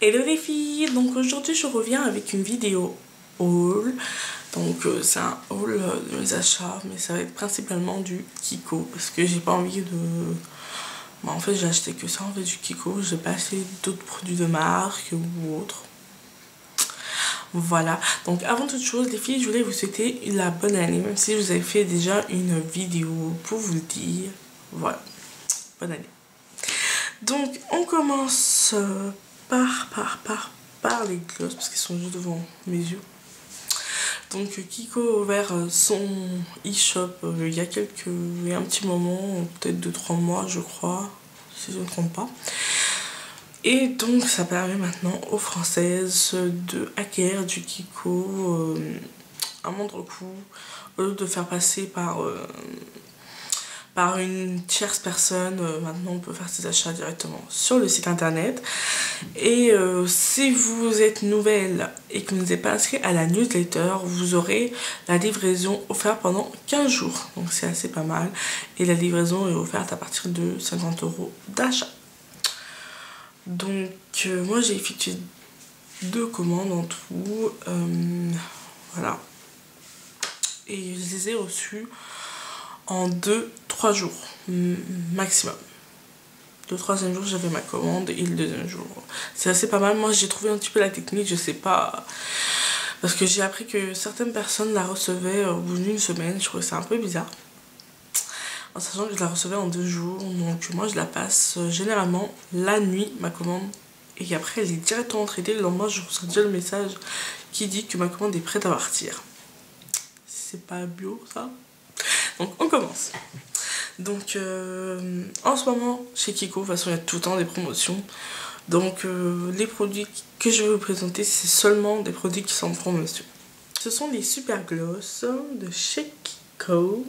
Hello les filles, donc aujourd'hui je reviens avec une vidéo haul. Donc c'est un haul de mes achats, mais ça va être principalement du Kiko parce que j'ai pas envie de... en fait j'ai acheté que ça en fait, du Kiko, j'ai pas acheté d'autres produits de marque ou autre. Voilà, donc avant toute chose les filles, je voulais vous souhaiter la bonne année, même si je vous avais fait déjà une vidéo pour vous le dire. Voilà, bonne année. Donc on commence par les glosses parce qu'ils sont juste devant mes yeux. Donc Kiko a ouvert son e-shop il y a un petit moment, peut-être 2-3 mois je crois, si je ne me trompe pas. Et donc ça permet maintenant aux Françaises de acquérir du Kiko à moindre coût, au lieu de faire passer par une tierce personne. Maintenant on peut faire ses achats directement sur le site internet. Et si vous êtes nouvelle et que vous n'êtes pas inscrit à la newsletter, vous aurez la livraison offerte pendant 15 jours, donc c'est assez pas mal. Et la livraison est offerte à partir de 50 € d'achat. Donc moi j'ai effectué 2 commandes en tout, voilà, et je les ai reçues en 2-3 jours maximum. Le 3e jour j'avais ma commande et le 2e jour c'est assez pas mal. Moi j'ai trouvé un petit peu la technique, je sais pas, parce que j'ai appris que certaines personnes la recevaient au bout d'une semaine. Je trouvais ça un peu bizarre en sachant que je la recevais en 2 jours. Donc moi je la passe généralement la nuit, ma commande, et après elle est directement traitée. Le lendemain je reçois déjà le message qui dit que ma commande est prête à partir. C'est pas bio ça. Donc on commence. Donc en ce moment chez Kiko, de toute façon il y a tout le temps des promotions. Donc les produits que je vais vous présenter, c'est seulement des produits qui sont en promotion. Ce sont les Super Gloss de chez Kiko.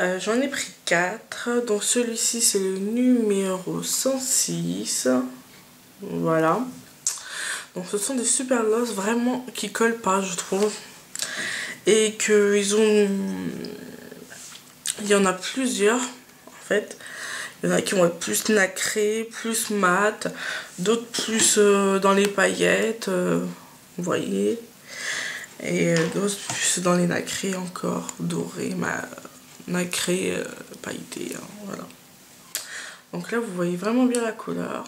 J'en ai pris 4. Donc celui-ci c'est le numéro 106. Voilà. Donc ce sont des Super Gloss vraiment qui collent pas, je trouve. Et qu'ils ont... il y en a plusieurs en fait. Il y en a qui vont être plus nacrés, plus mat, d'autres plus dans les paillettes, vous voyez. Et d'autres plus dans les nacrés encore, dorés, nacrés, pailletés, hein, voilà. Donc là vous voyez vraiment bien la couleur.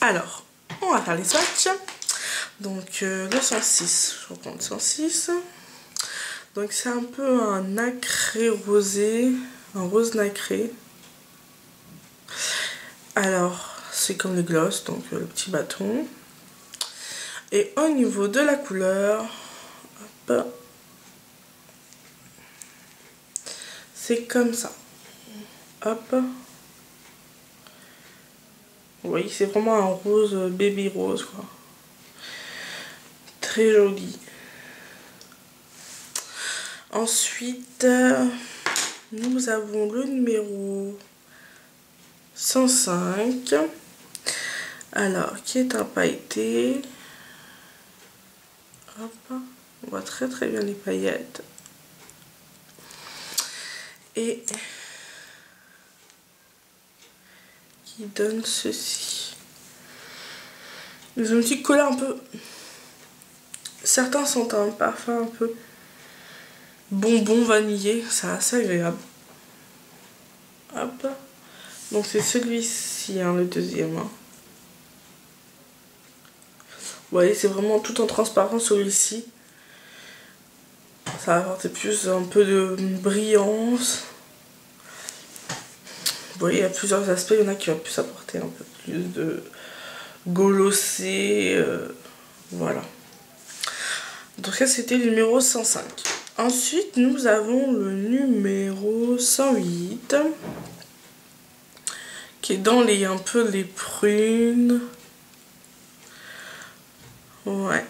Alors, on va faire les swatchs. Donc le 106, je reprends le 106. Donc c'est un peu un nacré rosé, un rose nacré. Alors c'est comme le gloss, donc le petit bâton. Et au niveau de la couleur, c'est comme ça. Hop. Vous voyez, c'est vraiment un rose, baby rose quoi. Très joli. Ensuite, nous avons le numéro 105. Alors, qui est un pailleté. Hop, on voit très très bien les paillettes. Et qui donne ceci. Ils ont une petite couleur un peu... Certains sentent un parfum un peu bonbon vanillé, c'est assez agréable. Hop. Donc c'est celui-ci, hein, le deuxième. Hein. Vous voyez, c'est vraiment tout en transparent celui-ci. Ça va apporter plus un peu de brillance. Vous voyez, il y a plusieurs aspects. Il y en a qui vont plus apporter un peu plus de golossé. Voilà. Donc ça, c'était le numéro 105. Ensuite, nous avons le numéro 108. Qui est dans les un peu les prunes. Ouais,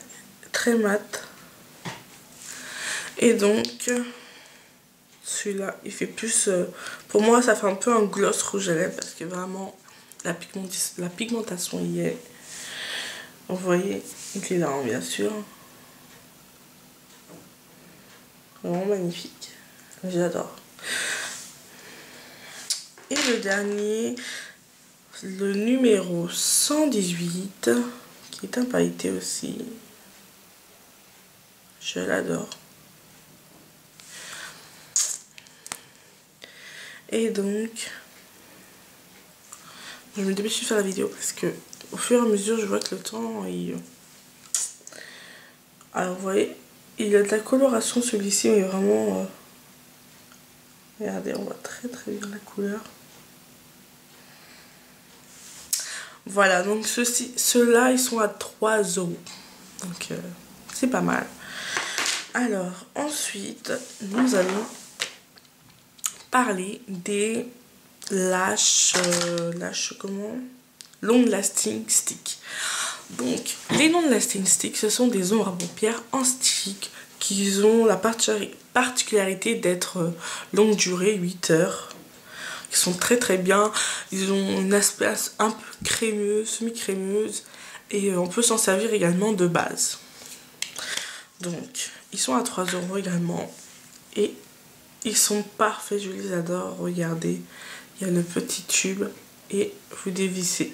très mat. Et donc celui-là il fait plus pour moi ça fait un peu un gloss rouge à lèvres parce que vraiment la pigmentation y est. Vous voyez, il est là bien sûr. Vraiment magnifique, j'adore. Et le dernier, le numéro 118 qui est un pailleté aussi. Je l'adore. Et donc, je me dépêche de faire la vidéo parce que au fur et à mesure, je vois que le temps, alors, vous voyez, il a de la coloration celui-ci, mais vraiment... Regardez, on voit très très bien la couleur. Voilà, donc ceux-là, ils sont à 3 €. Donc, c'est pas mal. Alors, ensuite, nous allons parler des long lasting stick. Donc, les long lasting stick, ce sont des ombres à paupières en stick qui ont la particularité d'être longue durée, 8 heures. Ils sont très très bien. Ils ont une aspect un peu crémeuse, semi-crémeuse. Et on peut s'en servir également de base. Donc, ils sont à 3 € également. Et ils sont parfaits, je les adore. Regardez, il y a le petit tube et vous dévissez.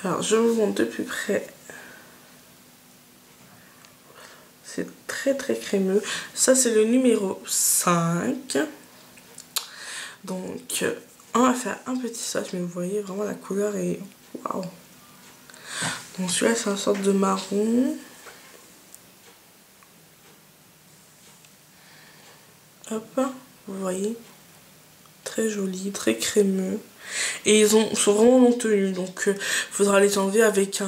Alors, je vous montre de plus près. C'est très très crémeux. Ça, c'est le numéro 5. Donc, on va faire un petit swatch, mais vous voyez vraiment la couleur est... Waouh! Donc, celui-là, c'est une sorte de marron. Hop, vous voyez, très joli, très crémeux. Et ils sont vraiment long tenus, donc il faudra les enlever avec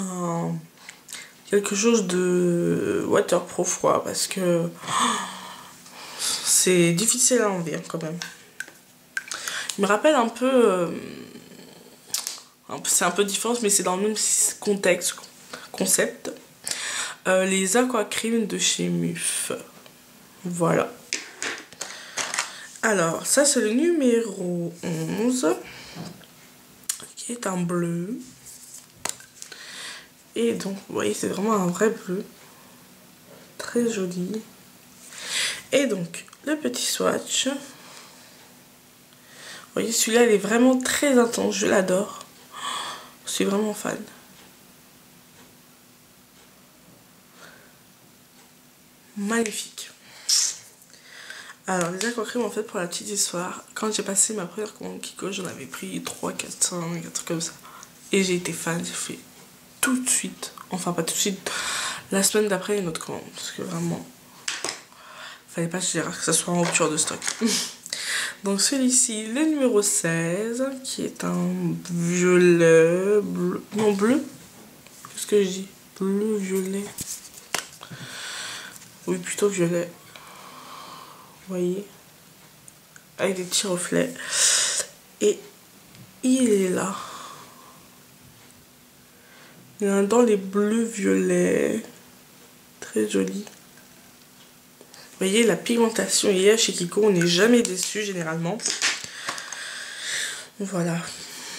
quelque chose de waterproof, quoi, parce que c'est difficile à enlever quand même. Il me rappelle un peu, c'est un peu différent, mais c'est dans le même concept, les aqua cream de chez MUF. Voilà. Alors, ça c'est le numéro 11, qui est un bleu. Et donc, vous voyez, c'est vraiment un vrai bleu. Très joli. Et donc, le petit swatch. Vous voyez, celui-là, il est vraiment très intense. Je l'adore. Je suis vraiment fan. Magnifique. Alors, les aquacremes, en fait, pour la petite histoire, quand j'ai passé ma première commande Kiko, j'en avais pris 3, 4, 5, un truc comme ça. Et j'ai été fan, j'ai fait tout de suite, enfin pas tout de suite, la semaine d'après une autre commande. Parce que vraiment, fallait pas que ça soit en rupture de stock. Donc celui-ci, le numéro 16, qui est un violet, bleu, non bleu, qu'est-ce que je dis? Bleu, violet. Oui, plutôt violet. Vous voyez, avec des petits reflets. Et il est là. Il y en a dans les bleus violets. Très joli. Vous voyez, la pigmentation hier chez Kiko, on n'est jamais déçu généralement. Voilà.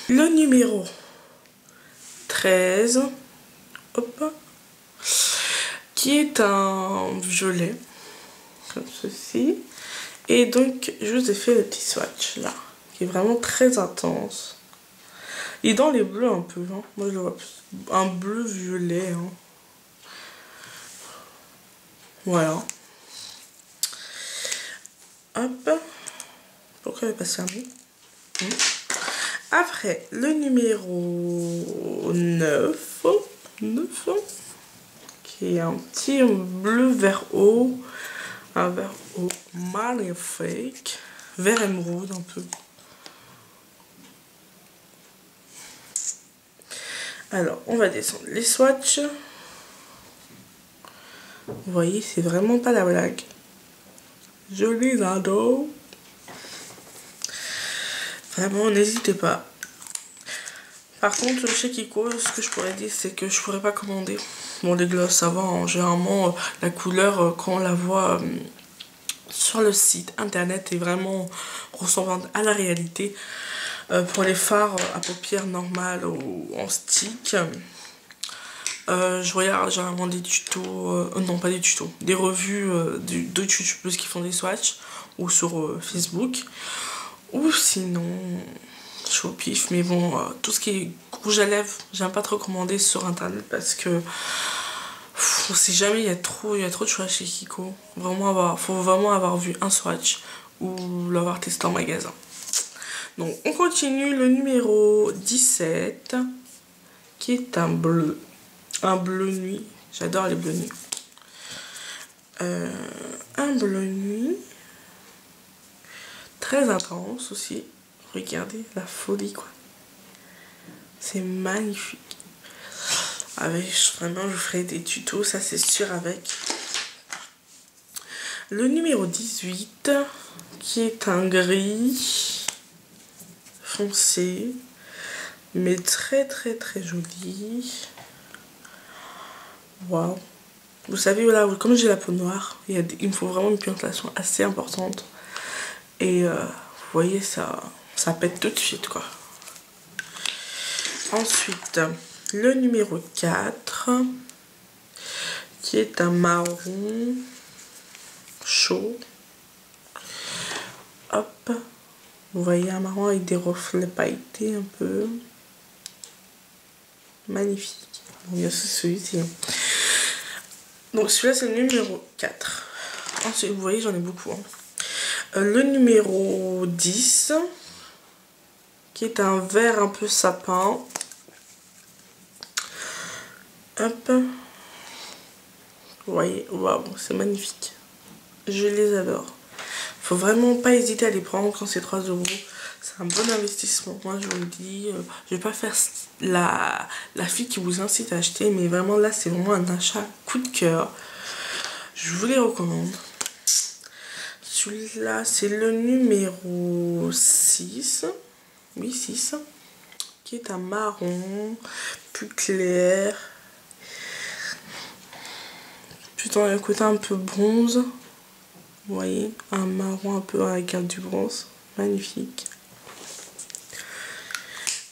Le numéro 13. Hop. Qui est un violet. Comme ceci. Et donc, je vous ai fait le petit swatch là. Qui est vraiment très intense. Et dans les bleus un peu. Hein. Moi, je le vois plus. Un bleu violet. Hein. Voilà. Hop. Pourquoi elle est pas fermée? Après, le numéro 9. Qui est un petit bleu vert eau. Un vert eau magnifique. Vert émeraude un peu. Alors, on va descendre les swatchs. Vous voyez, c'est vraiment pas la blague. Je les adore. Vraiment, n'hésitez pas. Par contre, chez Kiko, ce que je pourrais dire, c'est que je pourrais pas commander. Bon, les glosses avant, généralement, la couleur, quand on la voit sur le site internet, est vraiment ressemblante à la réalité. Pour les fards à paupières normales ou en stick, je regarde généralement des tutos, non pas des tutos, des revues de youtubeuses qui font des swatchs ou sur Facebook, ou sinon je suis au pif, mais bon, tout ce qui est rouge à lèvres, j'aime pas trop commander sur internet parce que on sait jamais, il y a trop de choix chez Kiko. Faut vraiment avoir vu un swatch ou l'avoir testé en magasin. Donc on continue le numéro 17 qui est un bleu nuit. J'adore les bleus nuits. Un bleu nuit très intense aussi. Regardez la folie quoi. C'est magnifique. Vraiment, je ferai des tutos, ça c'est sûr avec. Le numéro 18, qui est un gris foncé, mais très joli. Waouh. Vous savez, voilà, comme j'ai la peau noire, il me faut vraiment une pigmentation assez importante. Et vous voyez, ça pète tout de suite, quoi. Ensuite, le numéro 4, qui est un marron chaud. Hop, vous voyez un marron avec des reflets pailletés un peu. Magnifique. Bon, bien sûr, celui-ci. Donc celui-là, c'est le numéro 4. Ensuite, vous voyez, j'en ai beaucoup. Le numéro 10, qui est un vert un peu sapin. Hop. Vous voyez, waouh, c'est magnifique. Je les adore. Faut vraiment pas hésiter à les prendre quand c'est 3 €. C'est un bon investissement. Moi, je vous le dis. Je vais pas faire la fille qui vous incite à acheter. Mais vraiment, là, c'est vraiment un achat coup de cœur. Je vous les recommande. Celui-là, c'est le numéro 6. Oui, 6. Qui est un marron plus clair. Plutôt un côté un peu bronze. Vous voyez, un marron un peu avec du bronze. Magnifique.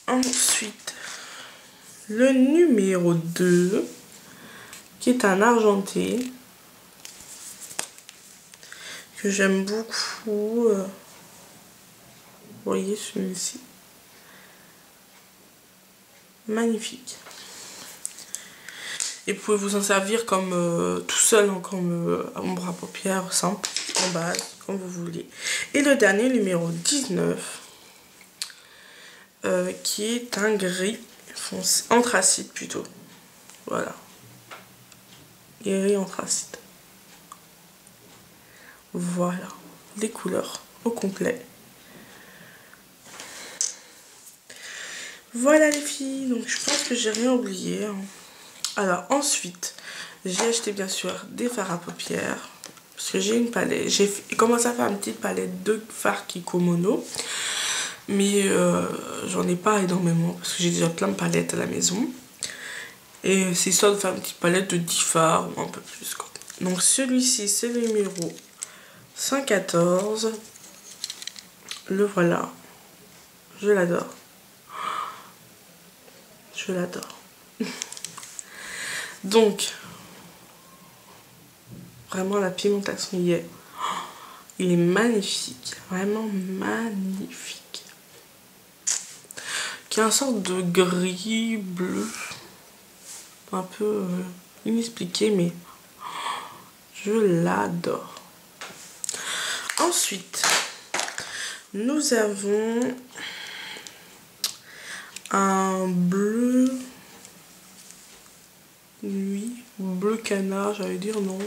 Ensuite, le numéro 2, qui est un argenté. Que j'aime beaucoup. Vous voyez celui-ci. Magnifique. Et vous pouvez vous en servir comme tout seul, comme ombre à paupières simple, en base, comme vous voulez. Et le dernier, numéro 19, qui est un gris foncé, anthracite plutôt. Voilà. Gris anthracite. Voilà. Les couleurs au complet. Voilà les filles. Donc je pense que j'ai rien oublié. Alors ensuite, j'ai acheté bien sûr des fards à paupières. Parce que j'ai une palette. J'ai commencé à faire une petite palette de fards Kiko Mono. Mais j'en ai pas énormément. Parce que j'ai déjà plein de palettes à la maison. Et c'est histoire de faire une petite palette de 10 fards ou un peu plus quoi. Donc celui-ci c'est le numéro 114. Le voilà. Je l'adore. Je l'adore. Donc, vraiment la pigmentation y est. Il est magnifique. Vraiment magnifique. Qui a une sorte de gris bleu. Un peu inexpliqué, mais je l'adore. Ensuite, nous avons un bleu nuit, bleu canard, j'allais dire non,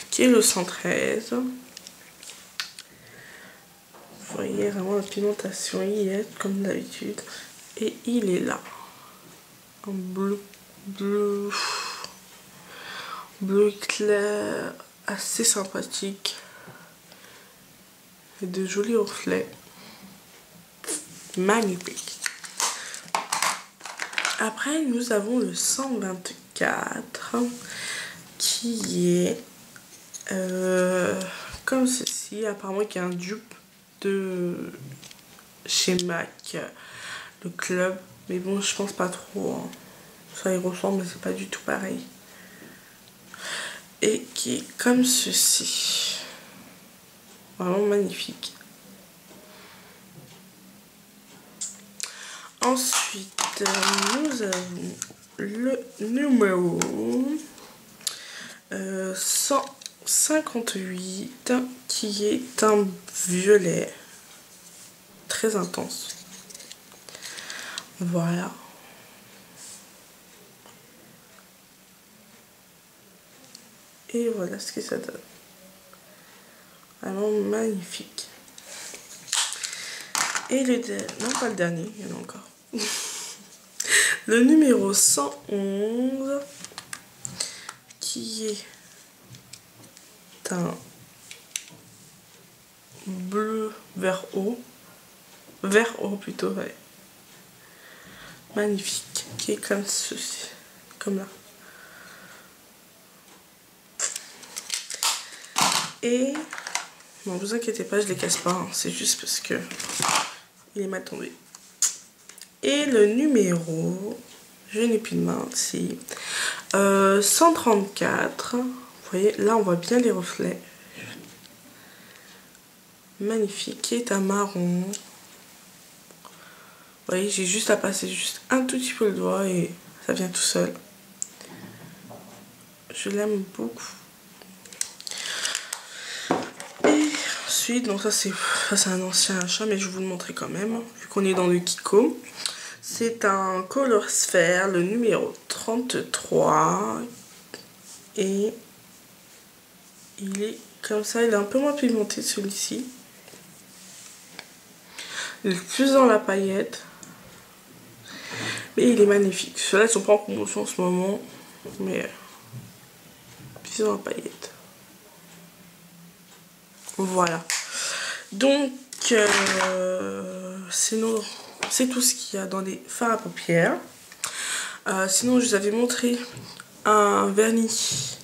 qui est le 113. Vous voyez vraiment la pigmentation y est comme d'habitude, et il est là, un bleu clair, assez sympathique, et de jolis reflets, magnifique. Après, nous avons le 124 qui est comme ceci. Apparemment, qui est un dupe de chez MAC, le club. Mais bon, je pense pas trop. Hein. Ça y ressemble, mais c'est pas du tout pareil. Et qui est comme ceci. Vraiment magnifique. Ensuite, nous avons le numéro 158 qui est un violet très intense. Voilà. Et voilà ce que ça donne. Vraiment magnifique. Et le dernier, non pas le dernier, il y en a encore. Le numéro 111 qui est un bleu vert eau. Vert eau plutôt, ouais. Magnifique. Qui est comme ceci. Comme là. Et bon, vous inquiétez pas, je les casse pas, hein. C'est juste parce que il est mal tombé. Et le numéro, je n'ai plus de main, c'est 134. Vous voyez, là on voit bien les reflets. Magnifique, qui est un marron. Vous voyez, j'ai juste à passer juste un tout petit peu le doigt et ça vient tout seul. Je l'aime beaucoup. Ensuite, donc ça c'est un ancien achat, mais je vais vous le montrer quand même, vu qu'on est dans le Kiko. C'est un Color Sphere, le numéro 33. Et il est comme ça, il est un peu moins pigmenté celui-ci. Il est plus dans la paillette. Mais il est magnifique. Ceux-là ils sont pas en promotion en ce moment, mais plus dans la paillette. Voilà. Donc, sinon, c'est tout ce qu'il y a dans les fards à paupières. Sinon, je vous avais montré un vernis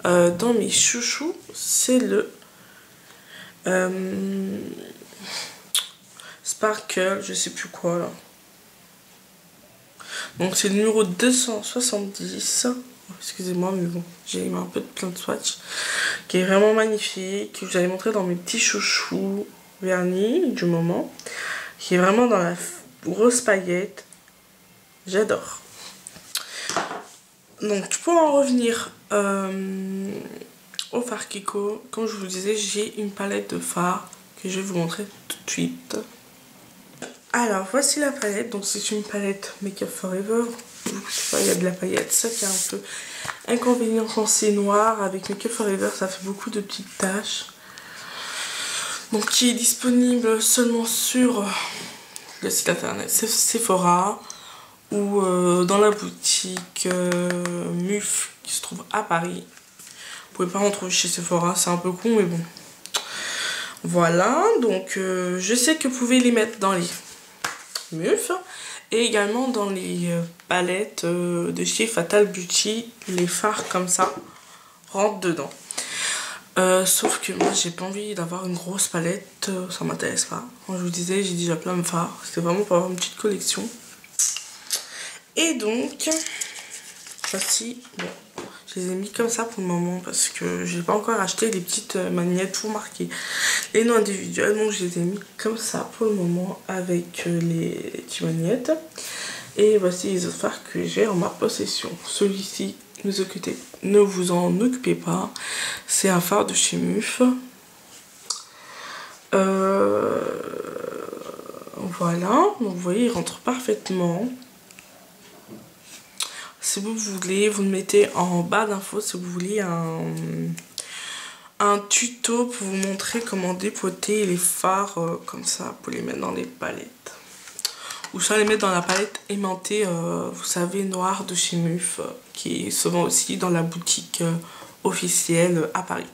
dans mes chouchous. C'est le Sparkle, je sais plus quoi là. Donc, c'est le numéro 270. Excusez-moi, mais bon, j'ai mis un peu de plein de swatch. Qui est vraiment magnifique. Que je vous avais montré dans mes petits chouchous vernis du moment. Qui est vraiment dans la rose paillette. J'adore. Donc, pour en revenir au fard Kiko, comme je vous le disais, j'ai une palette de fards que je vais vous montrer tout de suite. Alors, voici la palette. Donc, c'est une palette Make Up Forever. Il y a de la paillette, ça qui est un peu inconvénient quand c'est noir. Avec Make Up Forever, ça fait beaucoup de petites taches. Donc, qui est disponible seulement sur le site internet Sephora ou dans la boutique MUF qui se trouve à Paris. Vous pouvez pas en trouver chez Sephora, c'est un peu con, mais bon. Voilà, donc je sais que vous pouvez les mettre dans les MUF et également dans les palettes de chez Fatal Beauty. Les fards comme ça rentrent dedans. Sauf que moi j'ai pas envie d'avoir une grosse palette, ça m'intéresse pas. Comme je vous disais, j'ai déjà plein de fards. C'était vraiment pour avoir une petite collection. Et donc, voici, bon, je les ai mis comme ça pour le moment parce que j'ai pas encore acheté les petites magnettes pour marquer les noms individuels. Donc je les ai mis comme ça pour le moment avec les petites magnettes. Et voici les autres fards que j'ai en ma possession. Celui-ci, ne vous en occupez pas. C'est un fard de chez MUF. Voilà, donc vous voyez, il rentre parfaitement. Si vous voulez, vous le mettez en barre d'infos si vous voulez un tuto pour vous montrer comment dépoter les fards comme ça pour les mettre dans les palettes. Ou soit les mettre dans la palette aimantée, vous savez, noire de chez MUF, qui se vend aussi dans la boutique officielle à Paris.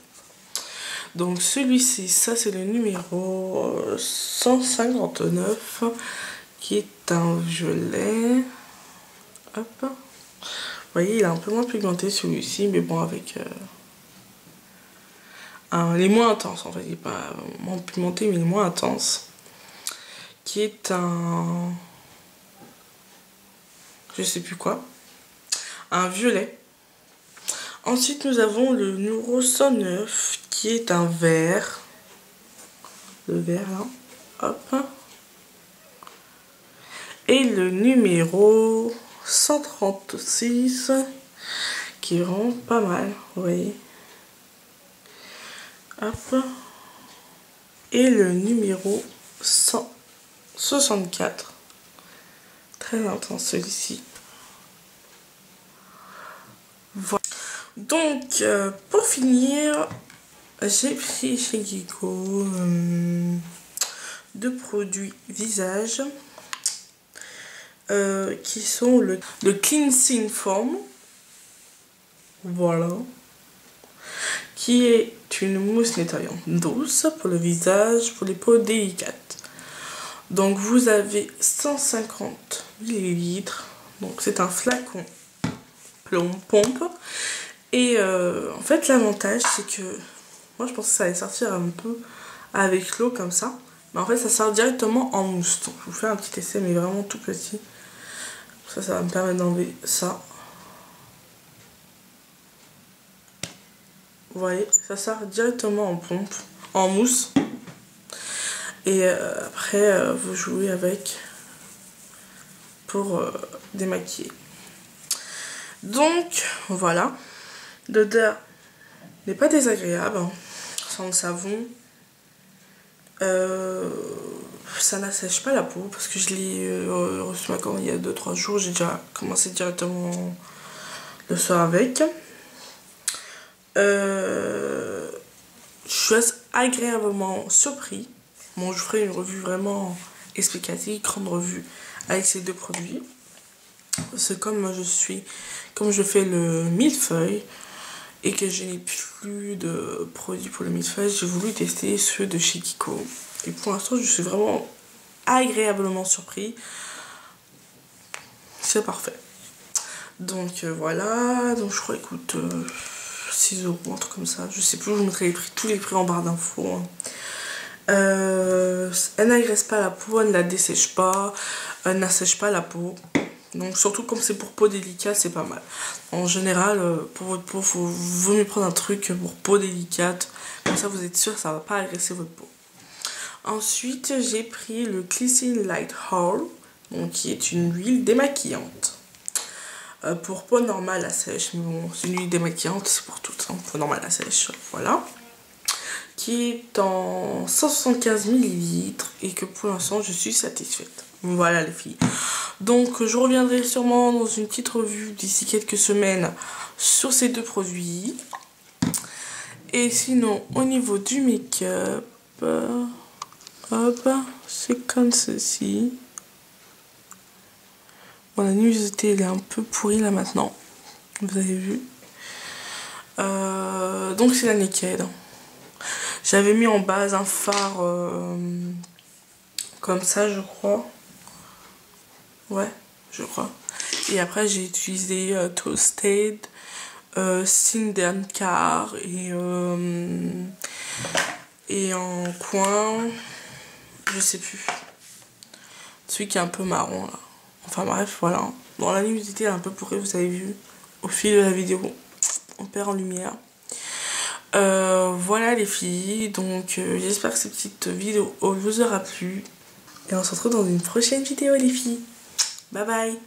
Donc celui-ci, ça c'est le numéro 159, qui est un violet. Hop. Vous voyez, il est un peu moins pigmenté celui-ci, mais bon, avec il est moins intense en fait. Il n'est pas moins pigmenté, mais il est moins intense. Qui est un, je sais plus quoi, un violet. Ensuite, nous avons le numéro 109 qui est un vert. Le vert là, hop. Et le numéro 136 qui est vraiment pas mal, vous voyez. Hop. Et le numéro 164. Très intense celui-ci. Voilà. Donc, pour finir, j'ai pris chez Kiko deux produits visage qui sont le Cleansing Foam. Voilà. Qui est une mousse nettoyante douce pour le visage, pour les peaux délicates. Donc vous avez 150 ml. Donc c'est un flacon pompe. Et en fait l'avantage c'est que moi je pensais que ça allait sortir un peu avec l'eau comme ça. Mais en fait ça sort directement en mousse. Donc je vous fais un petit essai mais vraiment tout petit. Ça va me permettre d'enlever ça. Vous voyez, ça sort directement en pompe, en mousse. Et après, vous jouez avec pour démaquiller. Donc, voilà. L'odeur n'est pas désagréable. Hein. Sans le savon. Ça n'assèche pas la peau parce que je l'ai reçu maintenant il y a 2-3 jours. J'ai déjà commencé directement le soir avec. Je suis agréablement surpris. Bon, je ferai une revue vraiment explicative, grande revue avec ces deux produits. C'est comme je fais le millefeuille et que je n'ai plus de produits pour le millefeuille, j'ai voulu tester ceux de chez Kiko. Et pour l'instant, je suis vraiment agréablement surpris. C'est parfait. Donc voilà, donc je crois qu'il coûte 6 €, un truc comme ça. Je sais plus, je vous mettrai tous les prix en barre d'infos. Hein. Elle n'agresse pas la peau, elle ne la dessèche pas, elle n'assèche pas la peau. Donc surtout comme c'est pour peau délicate, c'est pas mal. En général, pour votre peau, vaut mieux prendre un truc pour peau délicate. Comme ça, vous êtes sûr que ça va pas agresser votre peau. Ensuite, j'ai pris le Cleansing Light Oil, donc qui est une huile démaquillante. Pour peau normale à sèche, mais bon, c'est une huile démaquillante, c'est pour toutes, hein, peau normale à sèche, voilà. Qui est en 175 ml et que pour l'instant je suis satisfaite. Voilà les filles. Donc je reviendrai sûrement dans une petite revue d'ici quelques semaines sur ces deux produits. Et sinon au niveau du make-up, hop, c'est comme ceci. Bon, la luminosité elle est un peu pourrie là maintenant. Vous avez vu. Donc c'est la Naked. J'avais mis en base un phare comme ça, je crois. Ouais, je crois. Et après, j'ai utilisé Toasted, Sindankar et en coin, je sais plus. Celui qui est un peu marron là. Enfin bref, voilà. Bon, la luminosité est un peu pourrie, vous avez vu. Au fil de la vidéo, on perd en lumière. Voilà les filles, donc j'espère que cette petite vidéo vous aura plu. Et on se retrouve dans une prochaine vidéo les filles. Bye bye.